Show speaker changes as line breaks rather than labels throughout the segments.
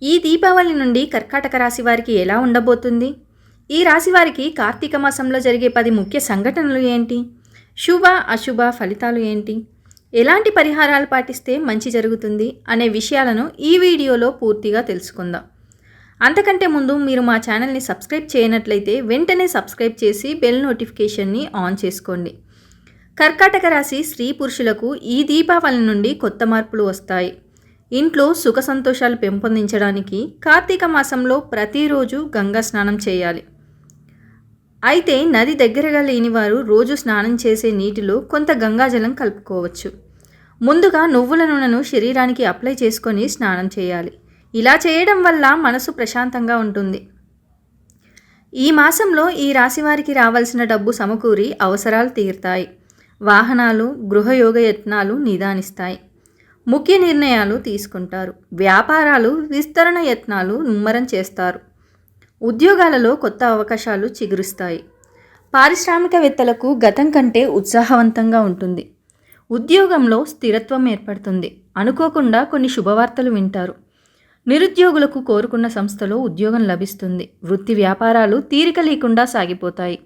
ఈ దీపావళి నుండి కర్కాటక రాశి వారికి ఎలా ఉండబోతుంది? ఈ రాశి వారికి కార్తీక మాసంలో జరిగే 10 ముఖ్య సంఘటనలు ఏంటి? శుభ, అశుభ ఫలితాలు ఏంటి? ఎలాంటి పరిహారాలు పాటిస్తే మంచి జరుగుతుంది అనే విషయాలను ఈ వీడియోలో పూర్తిగా తెలుసుకుందాం. అంతకంటే ముందు మీరు మా ఛానల్ని సబ్స్క్రైబ్ చేయనట్లయితే వెంటనే సబ్స్క్రైబ్ చేసి బెల్ నోటిఫికేషన్ని ఆన్ చేసుకోండి. కర్కాటక రాశి స్త్రీ పురుషులకు ఈ దీపావళి నుండి కొత్త మార్పులు వస్తాయి. ఇంట్లో సుఖ సంతోషాలు పెంపొందించడానికి కార్తీక మాసంలో ప్రతిరోజు గంగా స్నానం చేయాలి. అయితే నది దగ్గరగా లేని వారు రోజు స్నానం చేసే నీటిలో కొంత గంగాజలం కలుపుకోవచ్చు. ముందుగా నువ్వుల నూనెను శరీరానికి అప్లై చేసుకొని స్నానం చేయాలి. ఇలా చేయడం వల్ల మనసు ప్రశాంతంగా ఉంటుంది. ఈ మాసంలో ఈ రాశి వారికి రావాల్సిన డబ్బు సమకూరి అవసరాలు తీరుతాయి. వాహనాలు, గృహయోగ యత్నాలు నిదానిస్తాయి. ముఖ్య నిర్ణయాలు తీసుకుంటారు. వ్యాపారాలు విస్తరణ యత్నాలు ముమ్మరం చేస్తారు. ఉద్యోగాలలో కొత్త అవకాశాలు చిగురుస్తాయి. పారిశ్రామికవేత్తలకు గతం కంటే ఉత్సాహవంతంగా ఉంటుంది. ఉద్యోగంలో స్థిరత్వం ఏర్పడుతుంది. అనుకోకుండా కొన్ని శుభవార్తలు వింటారు. నిరుద్యోగులకు కోరుకున్న సంస్థలో ఉద్యోగం లభిస్తుంది. వృత్తి వ్యాపారాలు తీరిక లేకుండా సాగిపోతాయి.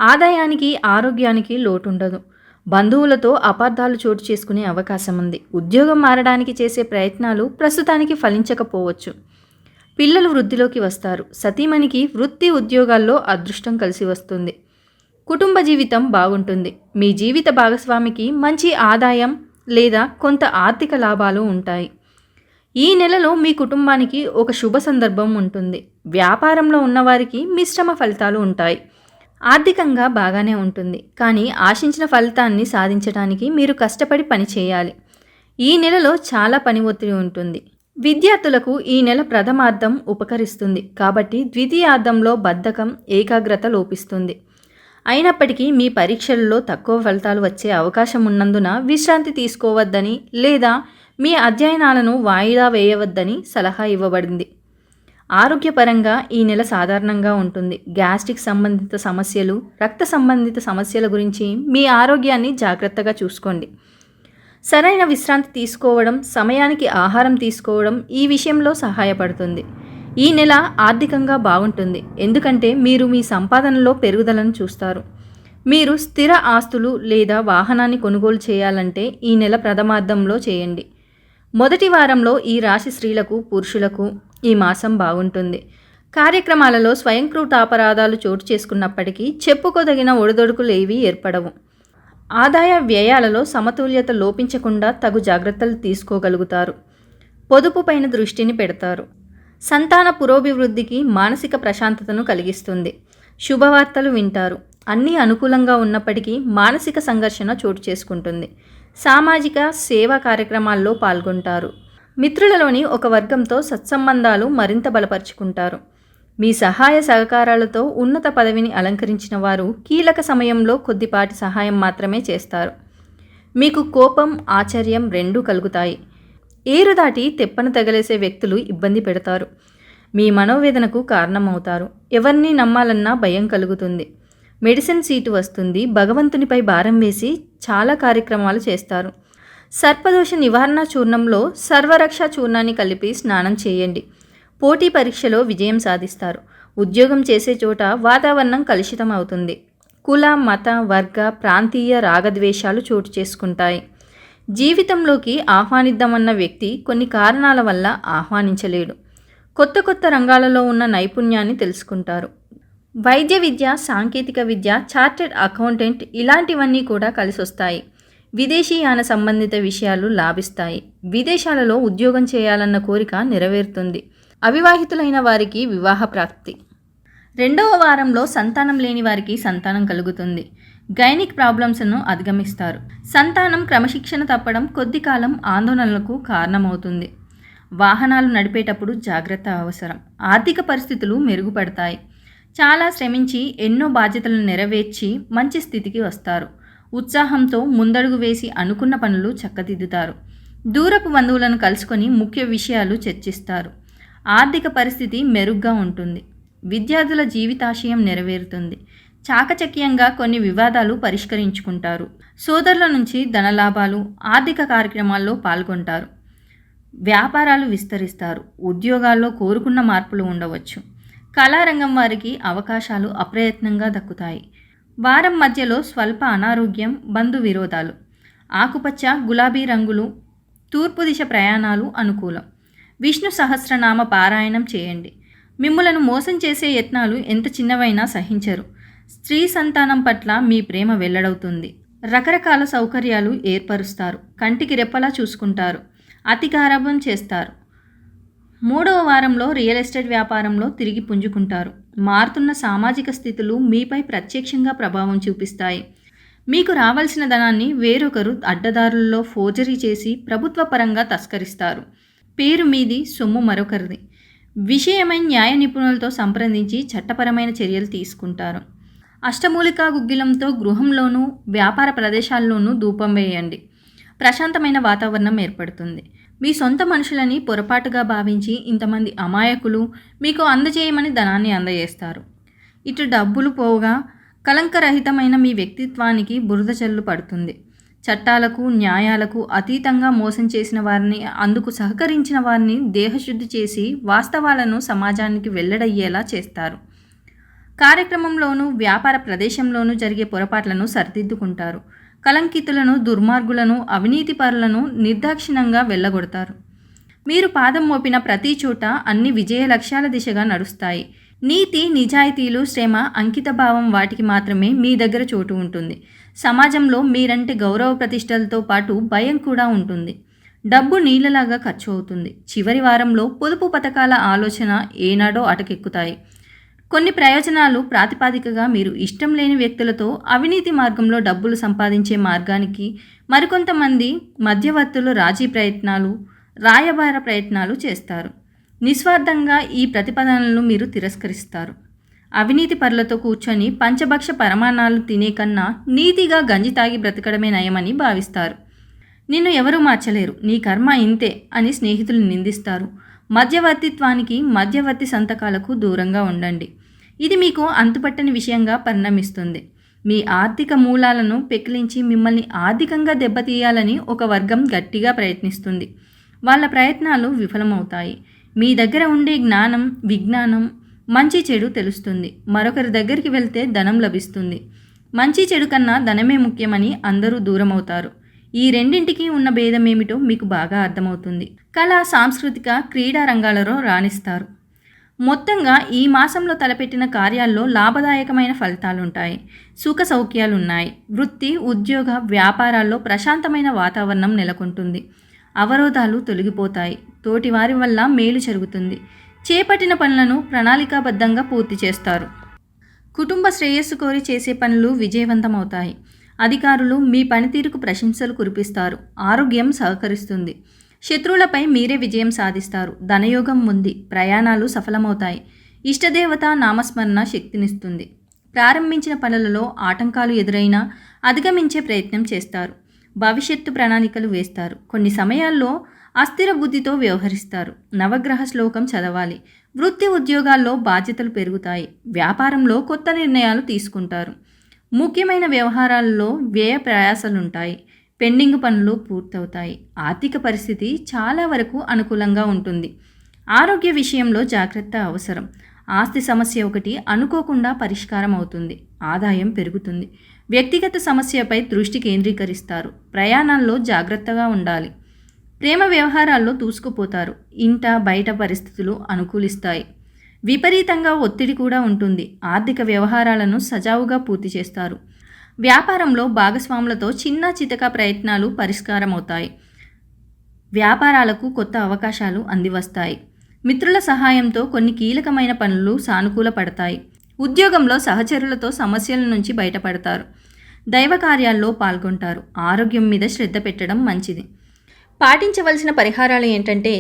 ఆదాయానికి, ఆరోగ్యానికి లోటుండదు. బంధువులతో అపార్థాలు చోటు చేసుకునే అవకాశం ఉంది. ఉద్యోగం మారడానికి చేసే ప్రయత్నాలు ప్రస్తుతానికి ఫలించకపోవచ్చు. పిల్లలు వృద్ధిలోకి వస్తారు. సతీమణికి వృత్తి ఉద్యోగాల్లో అదృష్టం కలిసి వస్తుంది. కుటుంబ జీవితం బాగుంటుంది. మీ జీవిత భాగస్వామికి మంచి ఆదాయం లేదా కొంత ఆర్థిక లాభాలు ఉంటాయి. ఈ నెలలో మీ కుటుంబానికి ఒక శుభ సందర్భం ఉంటుంది. వ్యాపారంలో ఉన్నవారికి మిశ్రమ ఫలితాలు ఉంటాయి. ఆర్థికంగా బాగానే ఉంటుంది, కానీ ఆశించిన ఫలితాన్ని సాధించడానికి మీరు కష్టపడి పని చేయాలి. ఈ నెలలో చాలా పని ఒత్తిడి ఉంటుంది. విద్యార్థులకు ఈ నెల ప్రథమార్థం ఉపకరిస్తుంది, కాబట్టి ద్వితీయార్థంలో బద్ధకం, ఏకాగ్రత లోపిస్తుంది. అయినప్పటికీ మీ పరీక్షలలో తక్కువ ఫలితాలు వచ్చే అవకాశం ఉన్నందున విశ్రాంతి తీసుకోవద్దని లేదా మీ అధ్యయనాలను వాయిదా వేయవద్దని సలహా ఇవ్వబడింది. ఆరోగ్యపరంగా ఈ నెల సాధారణంగా ఉంటుంది. గ్యాస్ట్రిక్ సంబంధిత సమస్యలు, రక్త సంబంధిత సమస్యల గురించి మీ ఆరోగ్యాన్ని జాగ్రత్తగా చూసుకోండి. సరైన విశ్రాంతి తీసుకోవడం, సమయానికి ఆహారం తీసుకోవడం ఈ విషయంలో సహాయపడుతుంది. ఈ నెల ఆర్థికంగా బాగుంటుంది, ఎందుకంటే మీరు మీ సంపాదనలో పెరుగుదలను చూస్తారు. మీరు స్థిర ఆస్తులు లేదా వాహనాన్ని కొనుగోలు చేయాలంటే ఈ నెల ప్రథమార్థంలో చేయండి. మొదటి వారంలో ఈ రాశి స్త్రీలకు, పురుషులకు ఈ మాసం బాగుంటుంది. కార్యక్రమాలలో స్వయంకృత అపరాధాలు చోటు చేసుకున్నప్పటికీ చెప్పుకోదగిన ఒడిదొడుకులు ఏవీ ఏర్పడవు. ఆదాయ వ్యయాలలో సమతుల్యత లోపించకుండా తగు జాగ్రత్తలు తీసుకోగలుగుతారు. పొదుపు పైన దృష్టిని పెడతారు. సంతాన పురోభివృద్ధికి మానసిక ప్రశాంతతను కలిగిస్తుంది. శుభవార్తలు వింటారు. అన్నీ అనుకూలంగా ఉన్నప్పటికీ మానసిక సంఘర్షణ చోటు చేసుకుంటుంది. సామాజిక సేవా కార్యక్రమాల్లో పాల్గొంటారు. మిత్రులలోని ఒక వర్గంతో సత్సంబంధాలు మరింత బలపరుచుకుంటారు. మీ సహాయ సహకారాలతో ఉన్నత పదవిని అలంకరించిన వారు కీలక సమయంలో కొద్దిపాటి సహాయం మాత్రమే చేస్తారు. మీకు కోపం, ఆశ్చర్యం రెండూ కలుగుతాయి. ఏరు దాటి తెప్పను తగలేసే వ్యక్తులు ఇబ్బంది పెడతారు. మీ మనోవేదనకు కారణమవుతారు. ఎవరిని నమ్మాలన్నా భయం కలుగుతుంది. మెడిసిన్ సీటు వస్తుంది. భగవంతునిపై భారం వేసి చాలా కార్యక్రమాలు చేస్తారు. సర్పదోష నివారణ చూర్ణంలో సర్వరక్ష చూర్ణాన్ని కలిపి స్నానం చేయండి. పోటీ పరీక్షలో విజయం సాధిస్తారు. ఉద్యోగం చేసే చోట వాతావరణం కలుషితం అవుతుంది. కుల, మత, వర్గ, ప్రాంతీయ రాగద్వేషాలు చోటు చేసుకుంటాయి. జీవితంలోకి ఆహ్వానిద్దామన్న వ్యక్తి కొన్ని కారణాల వల్ల ఆహ్వానించలేడు. కొత్త కొత్త రంగాలలో ఉన్న నైపుణ్యాన్ని తెలుసుకుంటారు. వైద్య విద్య, సాంకేతిక విద్య, చార్టెడ్ అకౌంటెంట్ ఇలాంటివన్నీ కూడా కలిసొస్తాయి. విదేశీయాన సంబంధిత విషయాలు లాభిస్తాయి. విదేశాలలో ఉద్యోగం చేయాలన్న కోరిక నెరవేరుతుంది. అవివాహితులైన వారికి వివాహ ప్రాప్తి. రెండవ వారంలో సంతానం లేని వారికి సంతానం కలుగుతుంది. గైనిక్ ప్రాబ్లమ్స్ను అధిగమిస్తారు. సంతానం క్రమశిక్షణ తప్పడం కొద్ది కాలం ఆందోళనలకు కారణమవుతుంది. వాహనాలు నడిపేటప్పుడు జాగ్రత్త అవసరం. ఆర్థిక పరిస్థితులు మెరుగుపడతాయి. చాలా శ్రమించి ఎన్నో బాధ్యతలను నెరవేర్చి మంచి స్థితికి వస్తారు. ఉత్సాహంతో ముందడుగు వేసి అనుకున్న పనులు చక్కదిద్దుతారు. దూరపు బంధువులను కలుసుకొని ముఖ్య విషయాలు చర్చిస్తారు. ఆర్థిక పరిస్థితి మెరుగ్గా ఉంటుంది. విద్యార్థుల జీవితాశయం నెరవేరుతుంది. చాకచక్యంగా కొన్ని వివాదాలు పరిష్కరించుకుంటారు. సోదరుల నుంచి ధనలాభాలు, ఆర్థిక కార్యక్రమాల్లో పాల్గొంటారు. వ్యాపారాలు విస్తరిస్తారు. ఉద్యోగాల్లో కోరుకున్న మార్పులు ఉండవచ్చు. కళారంగం వారికి అవకాశాలు అప్రయత్నంగా దక్కుతాయి. వారం మధ్యలో స్వల్ప అనారోగ్యం, బంధు విరోధాలు. ఆకుపచ్చ, గులాబీ రంగులు, తూర్పు దిశ ప్రయాణాలు అనుకూలం. విష్ణు సహస్రనామ పారాయణం చేయండి. మిమ్ములను మోసం చేసే యత్నాలు ఎంత చిన్నవైనా సహించరు. స్త్రీ సంతానం పట్ల మీ ప్రేమ వెల్లడవుతుంది. రకరకాల సౌకర్యాలు ఏర్పరుస్తారు. కంటికి రెప్పలా చూసుకుంటారు. అతి గారాబం చేస్తారు. 3వ వారంలో రియల్ ఎస్టేట్ వ్యాపారంలో తిరిగి పుంజుకుంటారు. మారుతున్న సామాజిక స్థితులు మీపై ప్రత్యక్షంగా ప్రభావం చూపిస్తాయి. మీకు రావాల్సిన ధనాన్ని వేరొకరు అడ్డదారుల్లో ఫోర్జరీ చేసి ప్రభుత్వ పరంగా తస్కరిస్తారు. పేరు మీది, సొమ్ము మరొకరిది. విషయమై న్యాయ నిపుణులతో సంప్రదించి చట్టపరమైన చర్యలు తీసుకుంటారు. అష్టమూలికా గుగ్గిలంతో గృహంలోనూ వ్యాపార ప్రదేశాల్లోనూ ధూపం వేయండి. ప్రశాంతమైన వాతావరణం ఏర్పడుతుంది. మీ సొంత మనుషులని పొరపాటుగా భావించి ఇంతమంది అమాయకులు మీకు అందజేయమని ధనాన్ని అందజేస్తారు. ఇటు డబ్బులు పోగా కలంకరహితమైన మీ వ్యక్తిత్వానికి బురద జల్లు పడుతుంది. చట్టాలకు, న్యాయాలకు అతీతంగా మోసం చేసిన వారిని, అందుకు సహకరించిన వారిని దేహశుద్ధి చేసి వాస్తవాలను సమాజానికి వెల్లడయ్యేలా చేస్తారు. కార్యక్రమంలోనూ వ్యాపార ప్రదేశంలోనూ జరిగే పొరపాట్లను సరిదిద్దుకుంటారు. కలంకితులను, దుర్మార్గులను, అవినీతిపరులను నిర్దాక్షిణ్యంగా వెళ్ళగొడతారు. మీరు పాదం మోపిన ప్రతి చోట అన్ని విజయ లక్ష్యాల దిశగా నడుస్తాయి. నీతి, నిజాయితీలు, శ్రమ, అంకితభావం వాటికి మాత్రమే మీ దగ్గర చోటు ఉంటుంది. సమాజంలో మీరంటే గౌరవ ప్రతిష్టలతో పాటు భయం కూడా ఉంటుంది. డబ్బు నీళ్ళలాగా ఖర్చు అవుతుంది. చివరి వారంలో పొదుపు పథకాల ఆలోచన ఏనాడో అటకెక్కుతాయి. కొన్ని ప్రయోజనాలు ప్రాతిపదికగా మీరు ఇష్టం లేని వ్యక్తులతో అవినీతి మార్గంలో డబ్బులు సంపాదించే మార్గానికి మరికొంతమంది మధ్యవర్తులు రాజీ ప్రయత్నాలు, రాయబార ప్రయత్నాలు చేస్తారు. నిస్వార్థంగా ఈ ప్రతిపాదనలను మీరు తిరస్కరిస్తారు. అవినీతి పరులతో కూర్చొని పంచభక్ష పరమాణాలు తినే కన్నా నీతిగా గంజి తాగి బ్రతకడమే నయమని భావిస్తారు. నిన్ను ఎవరూ మార్చలేరు, నీ కర్మ ఇంతే అని స్నేహితులు నిందిస్తారు. మధ్యవర్తిత్వానికి, మధ్యవర్తి సంతకాలకు దూరంగా ఉండండి. ఇది మీకు అంతుపట్టని విషయంగా పరిణమిస్తుంది. మీ ఆర్థిక మూలాలను పెకిలించి మిమ్మల్ని ఆర్థికంగా దెబ్బతీయాలని ఒక వర్గం గట్టిగా ప్రయత్నిస్తుంది. వాళ్ళ ప్రయత్నాలు విఫలమవుతాయి. మీ దగ్గర ఉండే జ్ఞానం, విజ్ఞానం, మంచి చెడు తెలుస్తుంది. మరొకరి దగ్గరికి వెళ్తే ధనం లభిస్తుంది. మంచి చెడు కన్నా ధనమే ముఖ్యమని అందరూ దూరమవుతారు. ఈ రెండింటికి ఉన్న భేదమేమిటో మీకు బాగా అర్థమవుతుంది. కళ, సాంస్కృతిక, క్రీడా రంగాలలో రాణిస్తారు. మొత్తంగా ఈ మాసంలో తలపెట్టిన కార్యాల్లో లాభదాయకమైన ఫలితాలుంటాయి. సుఖ సౌఖ్యాలున్నాయి. వృత్తి, ఉద్యోగ, వ్యాపారాల్లో ప్రశాంతమైన వాతావరణం నెలకొంటుంది. అవరోధాలు తొలగిపోతాయి. తోటివారి వల్ల మేలు జరుగుతుంది. చేపట్టిన పనులను ప్రణాళికాబద్ధంగా పూర్తి చేస్తారు. కుటుంబ శ్రేయస్సు కోరి చేసే పనులు విజయవంతమవుతాయి. అధికారులు మీ పనితీరుకు ప్రశంసలు కురిపిస్తారు. ఆరోగ్యం సహకరిస్తుంది. శత్రువులపై మీరే విజయం సాధిస్తారు. ధనయోగం ఉంది. ప్రయాణాలు సఫలమవుతాయి. ఇష్టదేవత నామస్మరణ శక్తినిస్తుంది. ప్రారంభించిన పనులలో ఆటంకాలు ఎదురైనా అధిగమించే ప్రయత్నం చేస్తారు. భవిష్యత్తు ప్రణాళికలు వేస్తారు. కొన్ని సమయాల్లో అస్థిర బుద్ధితో వ్యవహరిస్తారు. నవగ్రహ శ్లోకం చదవాలి. వృత్తి, ఉద్యోగాల్లో బాధ్యతలు పెరుగుతాయి. వ్యాపారంలో కొత్త నిర్ణయాలు తీసుకుంటారు. ముఖ్యమైన వ్యవహారాల్లో వ్యయ ప్రయాసాలుంటాయి. పెండింగ్ పనులు పూర్తవుతాయి. ఆర్థిక పరిస్థితి చాలా వరకు అనుకూలంగా ఉంటుంది. ఆరోగ్య విషయంలో జాగ్రత్త అవసరం. ఆస్తి సమస్య ఒకటి అనుకోకుండా పరిష్కారం అవుతుంది. ఆదాయం పెరుగుతుంది. వ్యక్తిగత సమస్యపై దృష్టి కేంద్రీకరిస్తారు. ప్రయాణాల్లో జాగ్రత్తగా ఉండాలి. ప్రేమ వ్యవహారాల్లో దూసుకుపోతారు. ఇంట బయట పరిస్థితులు అనుకూలిస్తాయి. విపరీతంగా ఒత్తిడి కూడా ఉంటుంది. ఆర్థిక వ్యవహారాలను సజావుగా పూర్తి చేస్తారు. వ్యాపారంలో భాగస్వాములతో చిన్న చితక ప్రయత్నాలు పరిష్కారమవుతాయి. వ్యాపారాలకు కొత్త అవకాశాలు అందివస్తాయి. మిత్రుల సహాయంతో కొన్ని కీలకమైన పనులు సానుకూల పడతాయి. ఉద్యోగంలో సహచరులతో సమస్యల నుంచి బయటపడతారు. దైవ కార్యాల్లో పాల్గొంటారు. ఆరోగ్యం మీద శ్రద్ధ పెట్టడం మంచిది. పాటించవలసిన పరిహారాలు ఏంటంటే,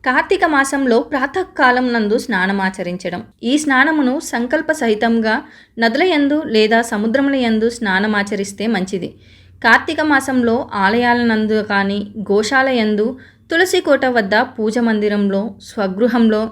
కార్తీక మాసంలో ప్రాతకాలం నందు స్నానమాచరించడం. ఈ స్నానమును సంకల్ప సహితంగా నదుల యందు లేదా సముద్రముల యందు స్నానమాచరిస్తే మంచిది. కార్తీక మాసంలో ఆలయాల నందు కానీ, గోశాల యందు, తులసి కోట వద్ద, పూజ మందిరంలో, స్వగృహంలో,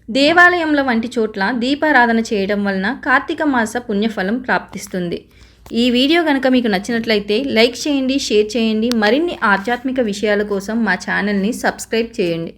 దేవాలయంలో వంటి చోట్ల దీపారాధన చేయడం వలన కార్తీక మాస పుణ్యఫలం ప్రాప్తిస్తుంది. ఈ వీడియో కనుక మీకు నచ్చినట్లయితే లైక్ చేయండి, షేర్ చేయండి. మరిన్ని ఆధ్యాత్మిక విషయాల కోసం మా ఛానల్ని సబ్స్క్రైబ్ చేయండి.